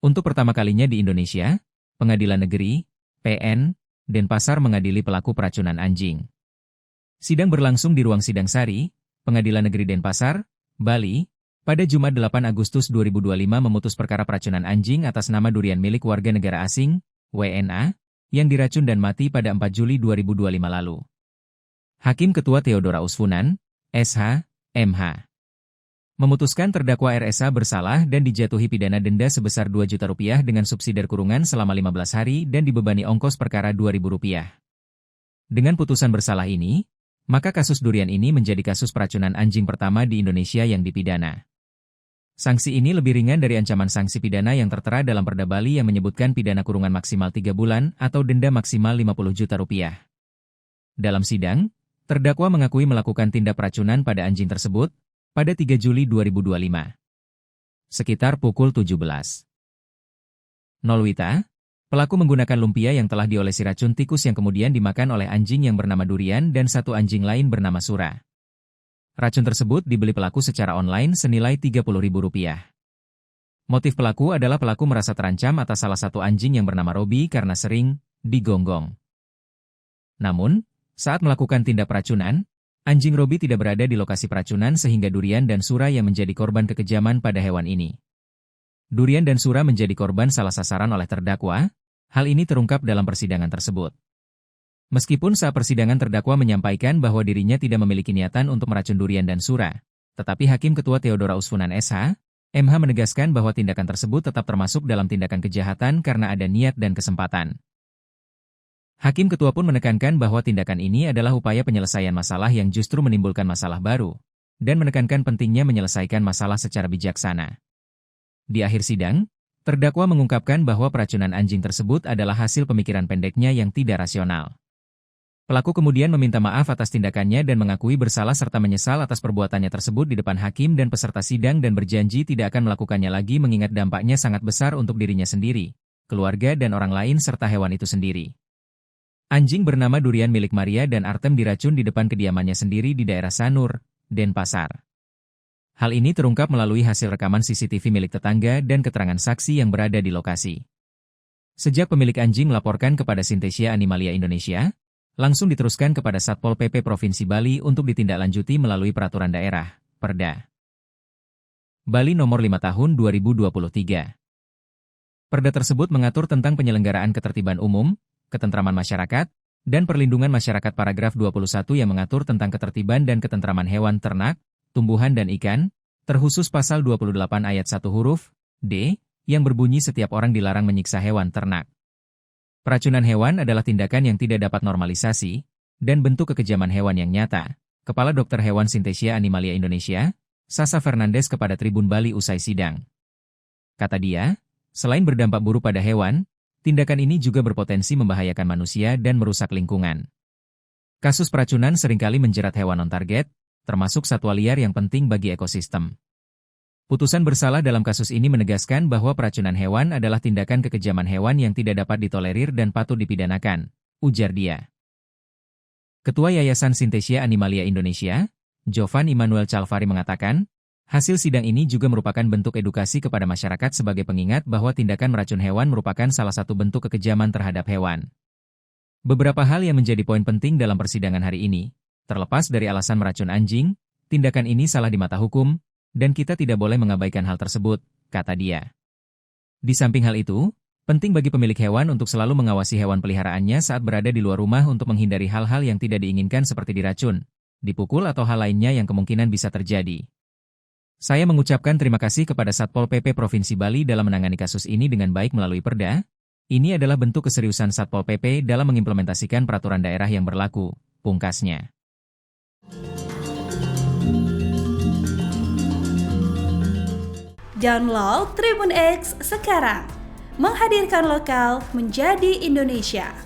Untuk pertama kalinya di Indonesia, Pengadilan Negeri, PN, Denpasar mengadili pelaku peracunan anjing. Sidang berlangsung di ruang sidang Sari, Pengadilan Negeri Denpasar, Bali, pada Jumat 8 Agustus 2025 memutus perkara peracunan anjing atas nama durian milik warga negara asing, WNA, yang diracun dan mati pada 4 Juli 2025 lalu. Hakim Ketua Theodora Usfunan, SH, MH, memutuskan terdakwa RSA bersalah dan dijatuhi pidana denda sebesar Rp2 juta dengan subsidiar kurungan selama 15 hari dan dibebani ongkos perkara Rp2.000. Dengan putusan bersalah ini, maka kasus durian ini menjadi kasus peracunan anjing pertama di Indonesia yang dipidana. Sanksi ini lebih ringan dari ancaman sanksi pidana yang tertera dalam Perda Bali yang menyebutkan pidana kurungan maksimal 3 bulan atau denda maksimal Rp50 juta. Dalam sidang, terdakwa mengakui melakukan tindak peracunan pada anjing tersebut pada 3 Juli 2025. Sekitar pukul 17.00 WITA, pelaku menggunakan lumpia yang telah diolesi racun tikus yang kemudian dimakan oleh anjing yang bernama Durian dan satu anjing lain bernama Sura. Racun tersebut dibeli pelaku secara online senilai Rp30.000. Motif pelaku adalah pelaku merasa terancam atas salah satu anjing yang bernama Robi karena sering digonggong. Namun, saat melakukan tindak peracunan, anjing Robi tidak berada di lokasi peracunan sehingga Durian dan Sura yang menjadi korban kekejaman pada hewan ini. Durian dan Sura menjadi korban salah sasaran oleh terdakwa. Hal ini terungkap dalam persidangan tersebut. Meskipun saat persidangan terdakwa menyampaikan bahwa dirinya tidak memiliki niatan untuk meracun Durian dan Sura, tetapi Hakim Ketua Theodora Usfunan SH, MH menegaskan bahwa tindakan tersebut tetap termasuk dalam tindakan kejahatan karena ada niat dan kesempatan. Hakim Ketua pun menekankan bahwa tindakan ini adalah upaya penyelesaian masalah yang justru menimbulkan masalah baru, dan menekankan pentingnya menyelesaikan masalah secara bijaksana. Di akhir sidang, terdakwa mengungkapkan bahwa peracunan anjing tersebut adalah hasil pemikiran pendeknya yang tidak rasional. Pelaku kemudian meminta maaf atas tindakannya dan mengakui bersalah serta menyesal atas perbuatannya tersebut di depan hakim dan peserta sidang dan berjanji tidak akan melakukannya lagi mengingat dampaknya sangat besar untuk dirinya sendiri, keluarga dan orang lain serta hewan itu sendiri. Anjing bernama Durian milik Maria dan Artem diracun di depan kediamannya sendiri di daerah Sanur, Denpasar. Hal ini terungkap melalui hasil rekaman CCTV milik tetangga dan keterangan saksi yang berada di lokasi. Sejak pemilik anjing melaporkan kepada Synthesia Animalia Indonesia, langsung diteruskan kepada Satpol PP Provinsi Bali untuk ditindaklanjuti melalui Peraturan Daerah, Perda Bali Nomor 5 Tahun 2023. Perda tersebut mengatur tentang penyelenggaraan ketertiban umum, ketentraman masyarakat, dan perlindungan masyarakat. Paragraf 21 yang mengatur tentang ketertiban dan ketentraman hewan ternak, tumbuhan dan ikan, terkhusus Pasal 28 Ayat 1 huruf D, yang berbunyi setiap orang dilarang menyiksa hewan ternak. Peracunan hewan adalah tindakan yang tidak dapat normalisasi, dan bentuk kekejaman hewan yang nyata. Kepala Dokter Hewan Synthesia Animalia Indonesia, Sasa Fernandes kepada Tribun Bali usai sidang. Kata dia, selain berdampak buruk pada hewan, tindakan ini juga berpotensi membahayakan manusia dan merusak lingkungan. Kasus peracunan seringkali menjerat hewan non-target, termasuk satwa liar yang penting bagi ekosistem. Putusan bersalah dalam kasus ini menegaskan bahwa peracunan hewan adalah tindakan kekejaman hewan yang tidak dapat ditolerir dan patut dipidanakan, ujar dia. Ketua Yayasan Synthesia Animalia Indonesia, Jovan Immanuel Calvari mengatakan, hasil sidang ini juga merupakan bentuk edukasi kepada masyarakat sebagai pengingat bahwa tindakan meracun hewan merupakan salah satu bentuk kekejaman terhadap hewan. Beberapa hal yang menjadi poin penting dalam persidangan hari ini, terlepas dari alasan meracun anjing, tindakan ini salah di mata hukum, dan kita tidak boleh mengabaikan hal tersebut, kata dia. Di samping hal itu, penting bagi pemilik hewan untuk selalu mengawasi hewan peliharaannya saat berada di luar rumah untuk menghindari hal-hal yang tidak diinginkan seperti diracun, dipukul atau hal lainnya yang kemungkinan bisa terjadi. Saya mengucapkan terima kasih kepada Satpol PP Provinsi Bali dalam menangani kasus ini dengan baik melalui Perda. Ini adalah bentuk keseriusan Satpol PP dalam mengimplementasikan peraturan daerah yang berlaku, pungkasnya. Download Tribun X sekarang, menghadirkan lokal menjadi Indonesia.